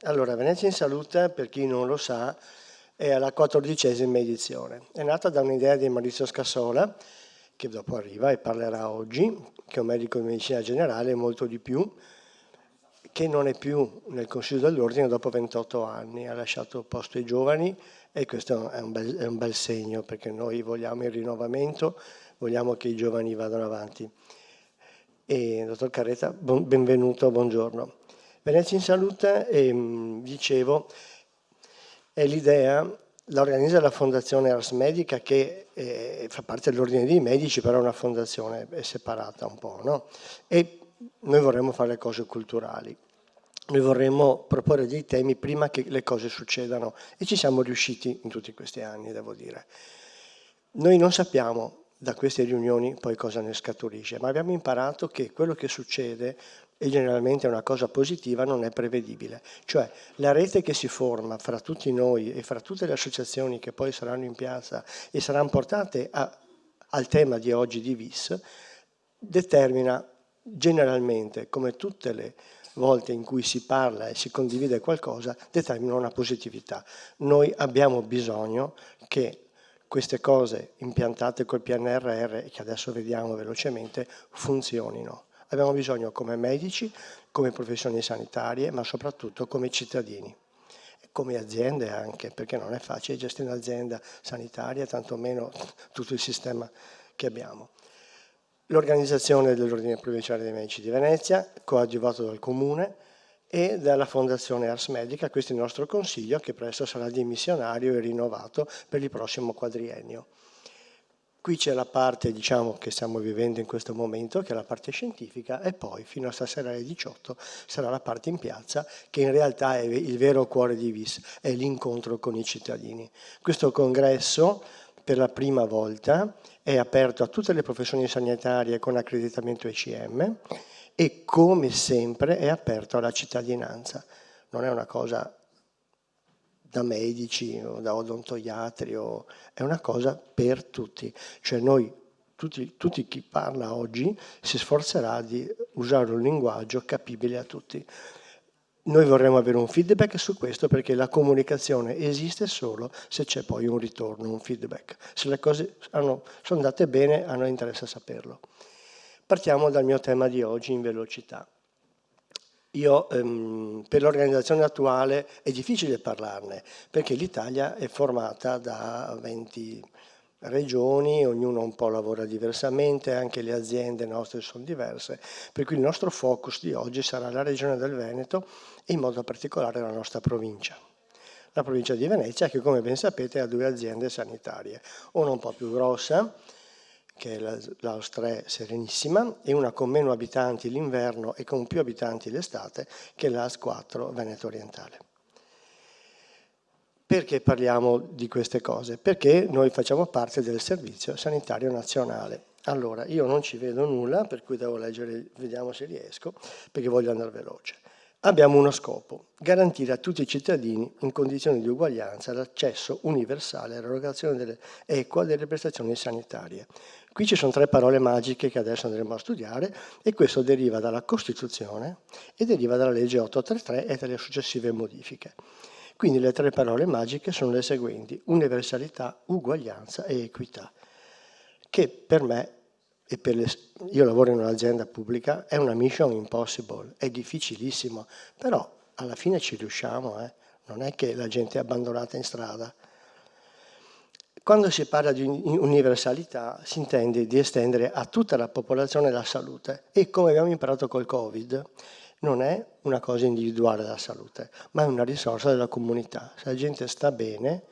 Allora, Venezia in Salute, per chi non lo sa, è alla 14ª edizione. È nata da un'idea di Maurizio Scassola, che dopo arriva e parlerà oggi, che è un medico di medicina generale e molto di più, che non è più nel Consiglio dell'Ordine dopo 28 anni, ha lasciato posto ai giovani e questo è un bel segno, perché noi vogliamo il rinnovamento, vogliamo che i giovani vadano avanti. E dottor Carretta, benvenuto, buongiorno. Venezia in Salute, dicevo, è l'idea, la organizza la Fondazione Ars Medica che fa parte dell'Ordine dei Medici, però è una fondazione è separata un po', no? E noi vorremmo fare le cose culturali. Noi vorremmo proporre dei temi prima che le cose succedano e ci siamo riusciti in tutti questi anni, devo dire. Noi non sappiamo da queste riunioni poi cosa ne scaturisce, ma abbiamo imparato che quello che succede, e generalmente è una cosa positiva, non è prevedibile. Cioè la rete che si forma fra tutti noi e fra tutte le associazioni che poi saranno in piazza e saranno portate al tema di oggi di VIS, determina generalmente, come tutte le volte in cui si parla e si condivide qualcosa, determina una positività. Noi abbiamo bisogno che queste cose impiantate col PNRR, che adesso vediamo velocemente, funzionino. Abbiamo bisogno come medici, come professioni sanitarie, ma soprattutto come cittadini, come aziende anche, perché non è facile gestire un'azienda sanitaria, tantomeno tutto il sistema che abbiamo. L'organizzazione dell'Ordine Provinciale dei Medici di Venezia, coadiuvato dal Comune e dalla Fondazione Ars Medica, questo è il nostro consiglio che presto sarà dimissionario e rinnovato per il prossimo quadriennio. Qui c'è la parte, diciamo, che stiamo vivendo in questo momento, che è la parte scientifica, e poi fino a stasera alle 18 sarà la parte in piazza, che in realtà è il vero cuore di VIS, è l'incontro con i cittadini. Questo congresso, per la prima volta, è aperto a tutte le professioni sanitarie con accreditamento ECM e, come sempre, è aperto alla cittadinanza. Non è una cosa da medici o da odontoiatri, è una cosa per tutti. Cioè noi, tutti chi parla oggi, si sforzerà di usare un linguaggio capibile a tutti. Noi vorremmo avere un feedback su questo perché la comunicazione esiste solo se c'è poi un ritorno, un feedback. Se le cose sono andate bene, a noi interessa saperlo. Partiamo dal mio tema di oggi in velocità. Io per l'organizzazione attuale è difficile parlarne perché l'Italia è formata da 20 regioni, ognuno un po' lavora diversamente, anche le aziende nostre sono diverse, per cui il nostro focus di oggi sarà la regione del Veneto e in modo particolare la nostra provincia. La provincia di Venezia che, come ben sapete, ha 2 aziende sanitarie, una un po' più grossa, che è l'AUS 3 Serenissima, e una con meno abitanti l'inverno e con più abitanti l'estate, che è l'AUS 4 Veneto Orientale. Perché parliamo di queste cose? Perché noi facciamo parte del Servizio Sanitario Nazionale. Allora, io non ci vedo nulla, per cui devo leggere, vediamo se riesco, perché voglio andare veloce. Abbiamo uno scopo, garantire a tutti i cittadini in condizioni di uguaglianza l'accesso universale all'erogazione equa delle prestazioni sanitarie. Qui ci sono 3 parole magiche che adesso andremo a studiare e questo deriva dalla Costituzione e deriva dalla legge 833 e dalle successive modifiche. Quindi le 3 parole magiche sono le seguenti: universalità, uguaglianza e equità, che per me, io lavoro in un'azienda pubblica, è una mission impossible, è difficilissimo, però alla fine ci riusciamo, non è che la gente è abbandonata in strada. Quando si parla di universalità si intende di estendere a tutta la popolazione la salute e, come abbiamo imparato col Covid, non è una cosa individuale la salute, ma è una risorsa della comunità. Se la gente sta bene,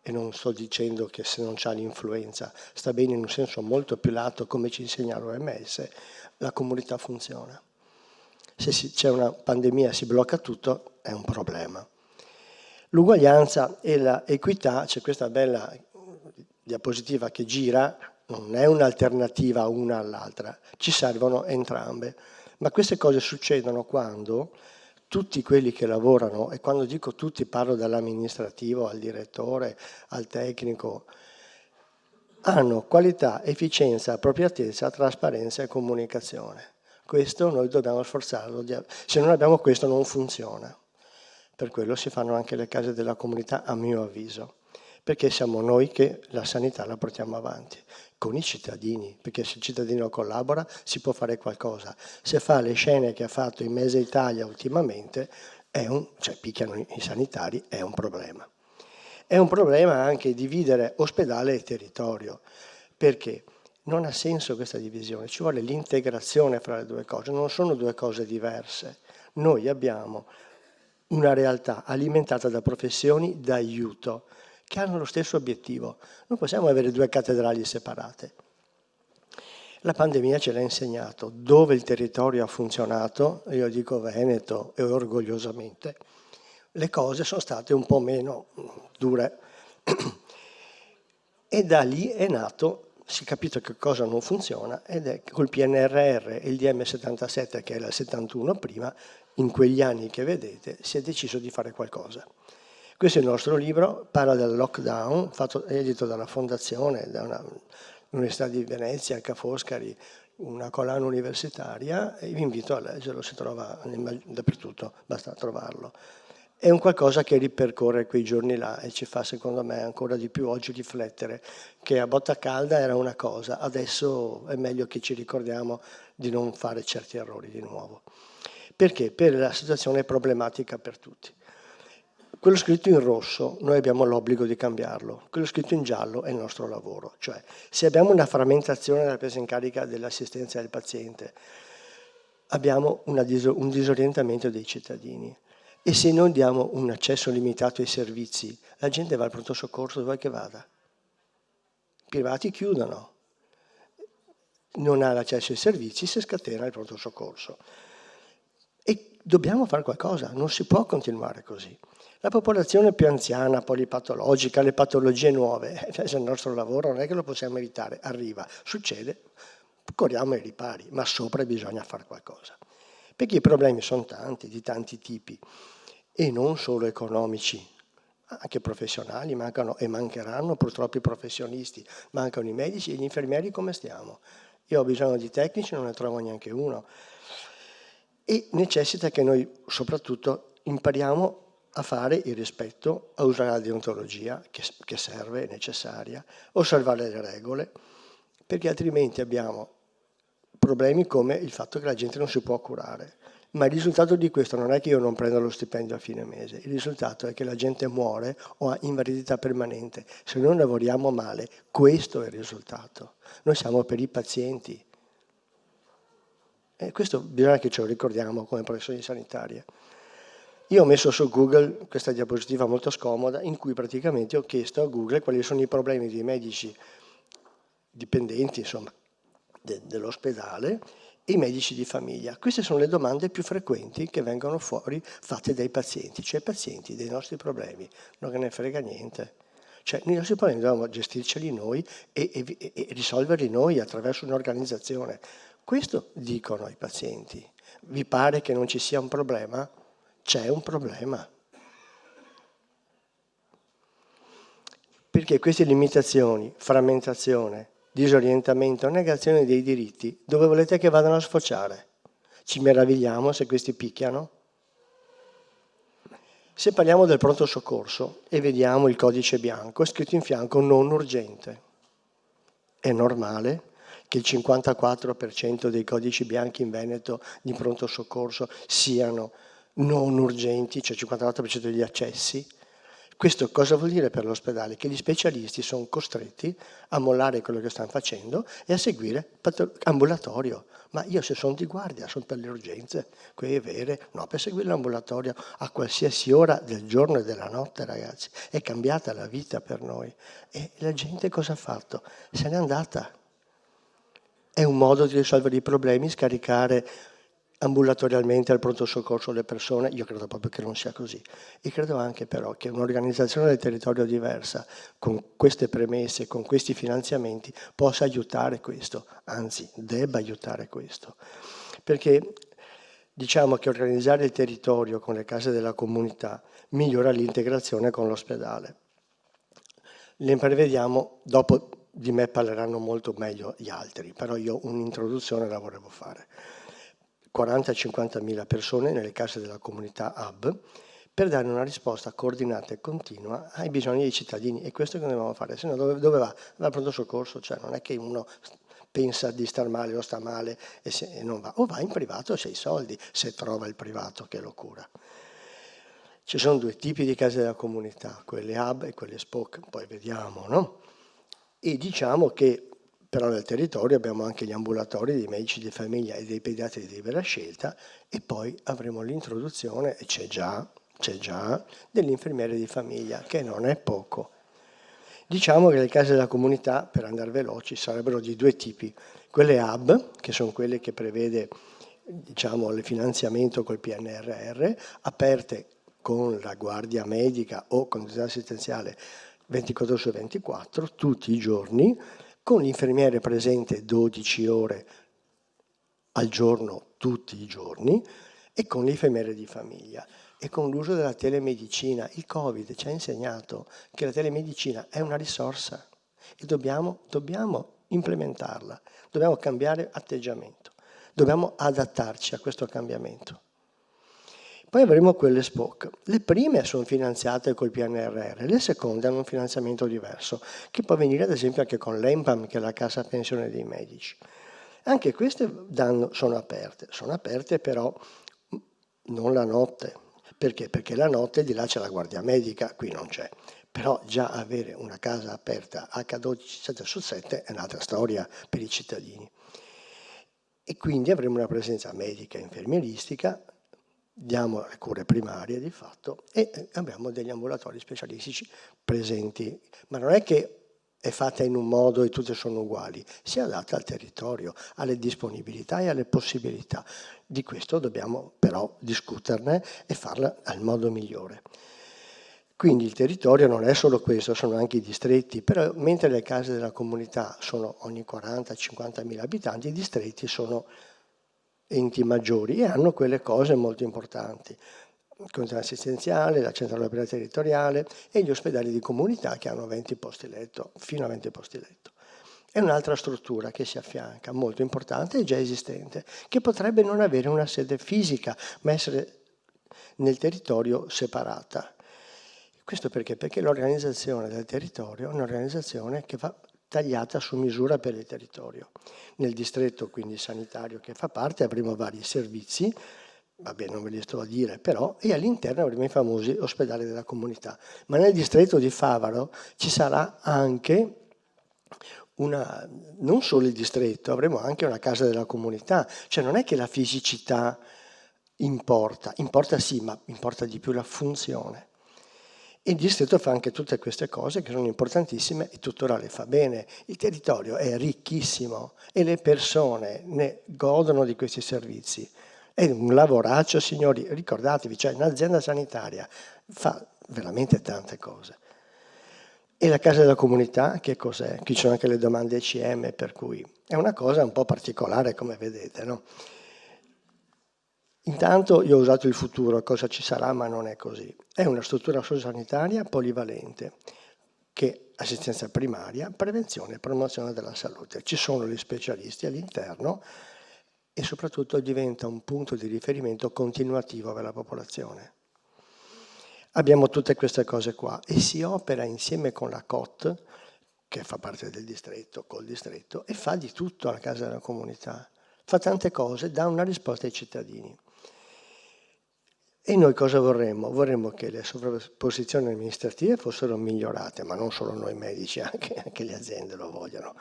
e non sto dicendo che se non c'ha l'influenza, sta bene in un senso molto più lato, come ci insegna l'OMS, la comunità funziona. Se c'è una pandemia, si blocca tutto, è un problema. L'uguaglianza e l'equità, c'è questa bella diapositiva che gira, non è un'alternativa una all'altra, ci servono entrambe. Ma queste cose succedono quando tutti quelli che lavorano, e quando dico tutti parlo dall'amministrativo al direttore, al tecnico, hanno qualità, efficienza, appropriatezza, trasparenza e comunicazione. Questo noi dobbiamo sforzarlo, se non abbiamo questo non funziona. per quello si fanno anche le case della comunità, a mio avviso, perché siamo noi che la sanità la portiamo avanti, con i cittadini, perché se il cittadino collabora si può fare qualcosa. Se fa le scene che ha fatto in Mezza Italia ultimamente, cioè picchiano i sanitari, è un problema. È un problema anche dividere ospedale e territorio, perché non ha senso questa divisione, ci vuole l'integrazione fra le due cose, non sono due cose diverse. Noi abbiamo una realtà alimentata da professioni d'aiuto che hanno lo stesso obiettivo. Non possiamo avere due cattedrali separate. La pandemia ce l'ha insegnato. Dove il territorio ha funzionato, io dico Veneto e orgogliosamente, le cose sono state un po' meno dure. E da lì è nato, si è capito che cosa non funziona, ed è col PNRR e il DM77, che era il 71 prima, in quegli anni che vedete, si è deciso di fare qualcosa. Questo è il nostro libro, parla del lockdown, edito dalla Fondazione, da l'Università di Venezia, Ca' Foscari, una collana universitaria, e vi invito a leggerlo, si trova dappertutto, basta trovarlo. È un qualcosa che ripercorre quei giorni là e ci fa, secondo me, ancora di più oggi riflettere che a botta calda era una cosa, adesso è meglio che ci ricordiamo di non fare certi errori di nuovo. Perché? Per la situazione problematica per tutti. Quello scritto in rosso, noi abbiamo l'obbligo di cambiarlo. Quello scritto in giallo è il nostro lavoro. Cioè, se abbiamo una frammentazione della presa in carica dell'assistenza del paziente, abbiamo un disorientamento dei cittadini. E se non diamo un accesso limitato ai servizi, la gente va al pronto soccorso dove che vada. I privati chiudono. Non ha l'accesso ai servizi, si scatena il pronto soccorso. E dobbiamo fare qualcosa, non si può continuare così. La popolazione più anziana, polipatologica, le patologie nuove, se è il nostro lavoro non è che lo possiamo evitare, arriva, succede, corriamo ai ripari, ma sopra bisogna fare qualcosa. Perché i problemi sono tanti, di tanti tipi, e non solo economici, anche professionali, mancano e mancheranno purtroppo i professionisti, mancano i medici e gli infermieri. Come stiamo? Io ho bisogno di tecnici, non ne trovo neanche uno. E necessita che noi soprattutto impariamo a fare il rispetto, a usare la deontologia che serve, è necessaria, osservare le regole, perché altrimenti abbiamo problemi come il fatto che la gente non si può curare. Ma il risultato di questo non è che io non prenda lo stipendio a fine mese, il risultato è che la gente muore o ha invalidità permanente. Se noi lavoriamo male, questo è il risultato. Noi siamo per i pazienti. E questo bisogna che ce lo ricordiamo come professioni sanitarie. Io ho messo su Google questa diapositiva molto scomoda in cui praticamente ho chiesto a Google quali sono i problemi dei medici dipendenti, insomma, dell'ospedale e i medici di famiglia. Queste sono le domande più frequenti che vengono fuori fatte dai pazienti, cioè i pazienti dei nostri problemi, non che ne frega niente. Cioè i nostri problemi dobbiamo gestirceli noi e risolverli noi attraverso un'organizzazione. Questo dicono i pazienti. Vi pare che non ci sia un problema? C'è un problema. Perché queste limitazioni, frammentazione, disorientamento, negazione dei diritti, dove volete che vadano a sfociare? Ci meravigliamo se questi picchiano? Se parliamo del pronto soccorso e vediamo il codice bianco, è scritto in fianco non urgente. È normale che il 54% dei codici bianchi in Veneto di pronto soccorso siano non urgenti, cioè il 54% degli accessi? Questo cosa vuol dire per l'ospedale? Che gli specialisti sono costretti a mollare quello che stanno facendo e a seguire ambulatorio. Ma io se sono di guardia, sono per le urgenze, quelle vere, no, per seguire l'ambulatorio a qualsiasi ora del giorno e della notte, ragazzi. È cambiata la vita per noi. E la gente cosa ha fatto? Se n'è andata. È un modo di risolvere i problemi, scaricare ambulatorialmente al pronto soccorso le persone? Io credo proprio che non sia così. E credo anche però che un'organizzazione del territorio diversa, con queste premesse, con questi finanziamenti, possa aiutare questo, anzi debba aiutare questo. Perché diciamo che organizzare il territorio con le case della comunità migliora l'integrazione con l'ospedale. Le prevediamo, dopo di me parleranno molto meglio gli altri, però io un'introduzione la vorrei fare. 40-50 mila persone nelle case della comunità hub per dare una risposta coordinata e continua ai bisogni dei cittadini. E questo che dobbiamo fare, se no dove va? Va al pronto soccorso, cioè non è che uno pensa di star male o sta male e non va, o va in privato se ha i soldi, se trova il privato che lo cura. Ci sono due tipi di case della comunità, quelle hub e quelle spoke, poi vediamo, no? E diciamo che però nel territorio abbiamo anche gli ambulatori dei medici di famiglia e dei pediatri di libera scelta, e poi avremo l'introduzione, e c'è già, dell'infermiere di famiglia, che non è poco. Diciamo che le case della comunità, per andare veloci, sarebbero di due tipi. Quelle hub, che sono quelle che prevede, diciamo, il finanziamento col PNRR, aperte con la guardia medica o continuità assistenziale 24 su 24, tutti i giorni, con l'infermiere presente 12 ore al giorno, tutti i giorni, e con l'infermiere di famiglia. E con l'uso della telemedicina. Il Covid ci ha insegnato che la telemedicina è una risorsa e dobbiamo implementarla, dobbiamo cambiare atteggiamento, dobbiamo adattarci a questo cambiamento. Poi avremo quelle SPOC. Le prime sono finanziate col PNRR, le seconde hanno un finanziamento diverso, che può venire ad esempio anche con l'EMPAM, che è la Cassa Pensione dei Medici. Anche queste sono aperte però non la notte. Perché? Perché la notte di là c'è la guardia medica, qui non c'è. Però già avere una casa aperta H12 7 su 7 è un'altra storia per i cittadini. E quindi avremo una presenza medica e infermieristica, diamo le cure primarie di fatto e abbiamo degli ambulatori specialistici presenti. Ma non è che è fatta in un modo e tutte sono uguali, si adatta al territorio, alle disponibilità e alle possibilità. Di questo dobbiamo però discuterne e farla al modo migliore. Quindi il territorio non è solo questo, sono anche i distretti, però mentre le case della comunità sono ogni 40-50 mila abitanti, i distretti sono enti maggiori e hanno quelle cose molto importanti. Il consiglio assistenziale, la centrale operativa territoriale e gli ospedali di comunità che hanno 20 posti letto, fino a 20 posti letto. È un'altra struttura che si affianca, molto importante e già esistente, che potrebbe non avere una sede fisica, ma essere nel territorio separata. Questo perché? Perché l'organizzazione del territorio è un'organizzazione che va tagliata su misura per il territorio. Nel distretto, quindi sanitario che fa parte, avremo vari servizi, vabbè non ve li sto a dire però, e all'interno avremo i famosi ospedali della comunità. Ma nel distretto di Favaro ci sarà anche non solo il distretto, avremo anche una casa della comunità, cioè non è che la fisicità importa sì, ma importa di più la funzione. E il distretto fa anche tutte queste cose che sono importantissime e tuttora le fa bene. Il territorio è ricchissimo e le persone ne godono di questi servizi. È un lavoraccio, signori, ricordatevi, cioè un'azienda sanitaria fa veramente tante cose. E la casa della comunità che cos'è? Qui ci sono anche le domande ECM, per cui è una cosa un po' particolare come vedete, no? Intanto io ho usato il futuro, cosa ci sarà, ma non è così. È una struttura sociosanitaria polivalente, che assistenza primaria, prevenzione e promozione della salute. Ci sono gli specialisti all'interno e soprattutto diventa un punto di riferimento continuativo per la popolazione. Abbiamo tutte queste cose qua e si opera insieme con la COT, che fa parte del distretto, col distretto, e fa di tutto alla casa della comunità. Fa tante cose, dà una risposta ai cittadini. E noi cosa vorremmo? Vorremmo che le sovrapposizioni amministrative fossero migliorate, ma non solo noi medici, anche le aziende lo vogliono.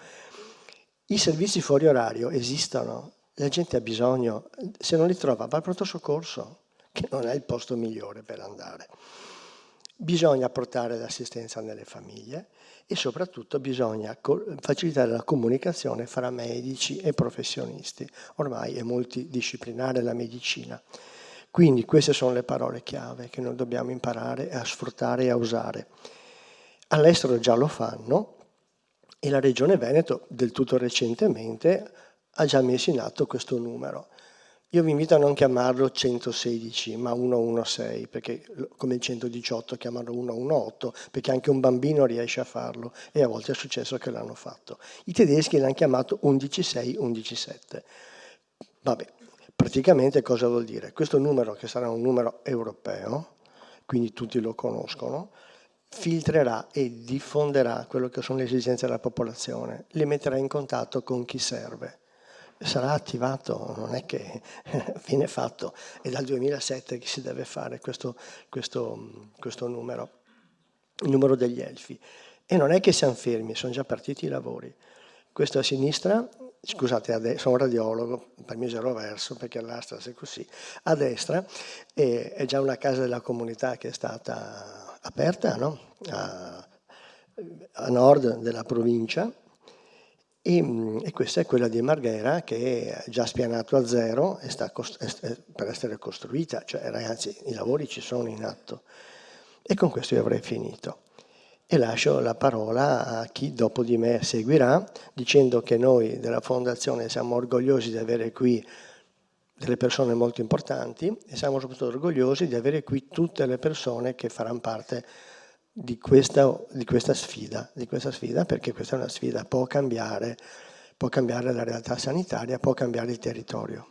I servizi fuori orario esistono, la gente ha bisogno, se non li trova va al pronto soccorso, che non è il posto migliore per andare. Bisogna portare l'assistenza nelle famiglie e soprattutto bisogna facilitare la comunicazione fra medici e professionisti. Ormai è multidisciplinare la medicina. Quindi queste sono le parole chiave che noi dobbiamo imparare a sfruttare e a usare. All'estero già lo fanno e la Regione Veneto del tutto recentemente ha già messo in atto questo numero. Io vi invito a non chiamarlo 116 ma 116 perché come il 118 chiamarlo 118 perché anche un bambino riesce a farlo e a volte è successo che l'hanno fatto. I tedeschi l'hanno chiamato 116 117. Vabbè. Praticamente cosa vuol dire? Questo numero, che sarà un numero europeo, quindi tutti lo conoscono, filtrerà e diffonderà quello che sono le esigenze della popolazione, le metterà in contatto con chi serve. Sarà attivato, non è che viene fatto, è dal 2007 che si deve fare questo numero, il numero degli elfi. E non è che siamo fermi, sono già partiti i lavori. Questo a sinistra, scusate, sono un radiologo, per misero verso, perché l'asta è così, a destra è già una casa della comunità che è stata aperta, no? A nord della provincia, e questa è quella di Marghera che è già spianato a zero e sta per essere costruita, cioè ragazzi i lavori ci sono in atto. E con questo io avrei finito. E lascio la parola a chi dopo di me seguirà, dicendo che noi della Fondazione siamo orgogliosi di avere qui delle persone molto importanti e siamo soprattutto orgogliosi di avere qui tutte le persone che faranno parte di questa sfida, perché questa è una sfida, può cambiare la realtà sanitaria, può cambiare il territorio.